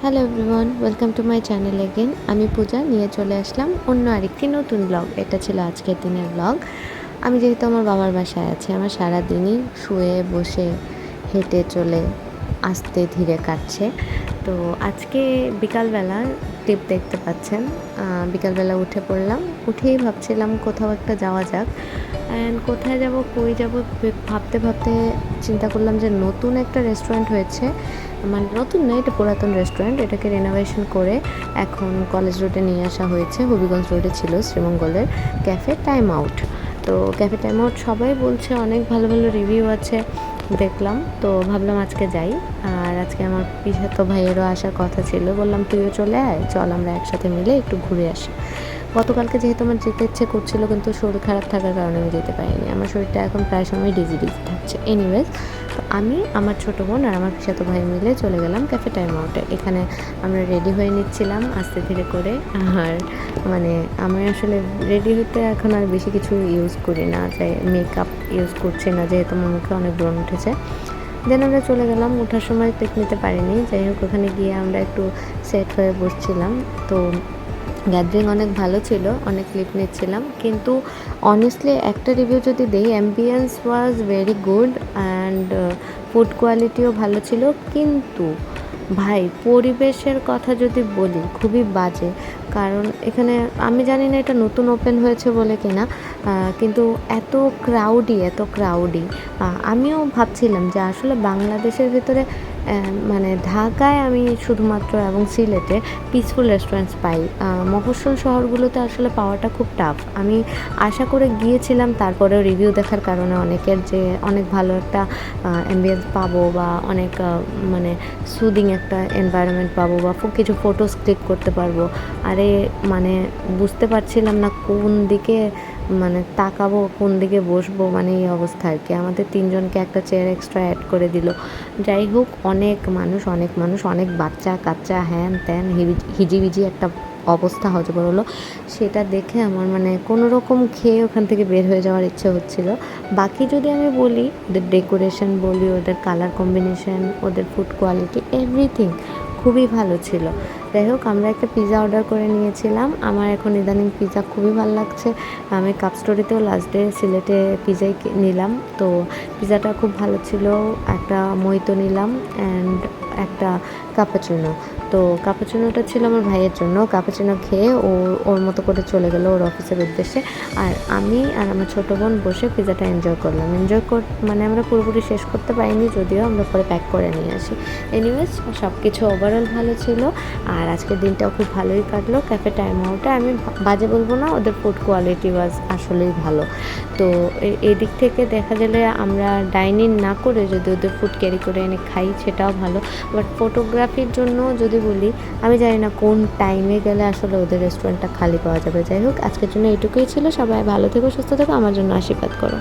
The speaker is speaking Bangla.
Hello everyone, welcome to my channel again. আমি পূজা নিয়ে চলে আসলাম অন্য আরেকটি নতুন ব্লগ। এটা ছিল আজকের দিনের ব্লগ। আমি যেহেতু আমার বাবার বাসায় আছি, আমার সারাদিনই শুয়ে বসে হেঁটে চলে আস্তে ধীরে কাটছে। তো আজকে বিকালবেলা টিপ দেখতে পাচ্ছেন, বিকালবেলা উঠে পড়লাম। উঠেই ভাবছিলাম কোথাও একটা যাওয়া যাক। অ্যান্ড কোথায় যাব, কই যাব ভাবতে ভাবতে চিন্তা করলাম যে নতুন একটা রেস্টুরেন্ট হয়েছে। মানে নতুন না, এটা পুরাতন রেস্টুরেন্ট। এটাকে রেনোভেশন করে এখন কলেজ রোডে নিয়ে আসা হয়েছে। হবিগঞ্জ রোডে ছিল শ্রীমঙ্গলের ক্যাফে টাইম আউট। তো ক্যাফে টাইম আউট সবাই বলছে অনেক ভালো ভালো রিভিউ আছে, দেখলাম। তো ভাবলাম আজকে যাই। আর আজকে আমার পিসাতো ভাইয়েরও আসার কথা ছিল, বললাম তুইও চলে আয়, চল আমরা একসাথে মিলে একটু ঘুরে আসি। গতকালকে যেহেতু আমার যেতে ইচ্ছে করছিল, কিন্তু শরীর খারাপ থাকার কারণে আমি যেতে পারিনি। আমার শরীরটা এখন প্রায় সময় ডিজি ডিজি থাকছে। এনিওয়েজ, তো আমি, আমার ছোটো বোন আর আমার পিসাতো ভাই মিলে চলে গেলাম ক্যাফে টাইম আউটে। এখানে আমরা রেডি হয়ে নিচ্ছিলাম আস্তে ধীরে করে। আর মানে আমি আসলে রেডি হতে এখন আর বেশি কিছু ইউজ করি না, যে মেকআপ ইউজ করছি না, যেহেতু আমার মুখে অনেক ব্রণ উঠেছে। দেন আমরা চলে গেলাম। ওঠার সময় পিক নিতে পারিনি, যাই হোক ওখানে গিয়ে আমরা একটু সেট হয়ে বসছিলাম। তো গ্যাদারিং অনেক ভালো ছিল, অনেক ক্লিপ নিচ্ছিলাম। কিন্তু অনেস্টলি একটা রিভিউ যদি দিই, ambience was very good and food কোয়ালিটিও ভালো ছিল। কিন্তু ভাই, পরিবেশের কথা যদি বলি, খুবই বাজে। কারণ এখানে আমি জানি না এটা নতুন ওপেন হয়েছে বলে কিনা, কিন্তু এত ক্রাউডি আমিও ভাবছিলাম যে আসলে বাংলাদেশের ভিতরে মানে ঢাকায় আমি শুধুমাত্র এবং সিলেটে পিসফুল রেস্টুরেন্টস পাই। মফস্বল শহরগুলোতে আসলে পাওয়াটা খুব টাফ। আমি আশা করে গিয়েছিলাম, তারপরেও রিভিউ দেখার কারণে অনেকের যে অনেক ভালো একটা অ্যাম্বিয়েন্স পাবো, বা অনেক মানে সুদিং একটা এনভায়রনমেন্ট পাবো, বা কিছু ফটোস ক্লিক করতে পারবো। আরে মানে বুঝতে পারছিলাম না কোন দিকে মানে তাকাবো, কোন দিকে বসবো, মানে এই অবস্থা আর কি। আমাদের তিনজনকে একটা চেয়ার এক্সট্রা অ্যাড করে দিল। যাই হোক, অনেক মানুষ, অনেক বাচ্চা কাচ্চা, হ্যান ত্যান, হিজিবিজি একটা অবস্থা হজবর হলো। সেটা দেখে আমার মানে কোনো রকম খেয়ে ওখান থেকে বের হয়ে যাওয়ার ইচ্ছে হচ্ছিল। বাকি যদি আমি বলি, ওদের ডেকোরেশন বলি, ওদের কালার কম্বিনেশন, ওদের ফুড কোয়ালিটি, এভরিথিং খুবই ভালো ছিল। যাই হোক, আমরা একটা পিৎজা অর্ডার করে নিয়েছিলাম। আমার এখন ইদানিং পিৎজা খুবই ভালো লাগছে। আমি কাপ স্টোরিতেও লাস্ট ডে সিলেটে পিৎজাই নিলাম। তো পিৎজাটা খুব ভালো ছিল। একটা মইতো নিলাম অ্যান্ড একটা কাপাচুনো। তো কাপাচুনোটা ছিল আমার ভাইয়ের জন্য। কাপাচুনো খেয়ে ও ওর মতো করে চলে গেল ওর অফিসের উদ্দেশ্যে। আর আমি আর আমার ছোটো বোন বসে পিৎজাটা এনজয় করলাম। মানে আমরা পুরোপুরি শেষ করতে পারিনি, যদিও আমরা পরে প্যাক করে নিয়ে আসি। এনিওয়েজ, সব কিছু ওভারঅল ভালো ছিল। আর আজকের দিনটাও খুব ভালোই কাটলো ক্যাফে টাইম আউটে। আমি বাজে বলবো না, ওদের ফুড কোয়ালিটি ওয়াজ আসলেই ভালো। তো এই দিক থেকে দেখা গেলে আমরা ডাইনিং না করে যদি ওদের ফুড ক্যারি করে এনে খাই, সেটাও ভালো। বাট ফটোগ্রাফির জন্য যদি বলি, আমি জানি না কোন টাইমে গেলে আসলে ওদের রেস্টুরেন্টটা খালি পাওয়া যাবে। যাই হোক, আজকের জন্য এইটুকুই ছিল। সবাই ভালো থেকো, সুস্থ থেকো, আমার জন্য আশীর্বাদ করো।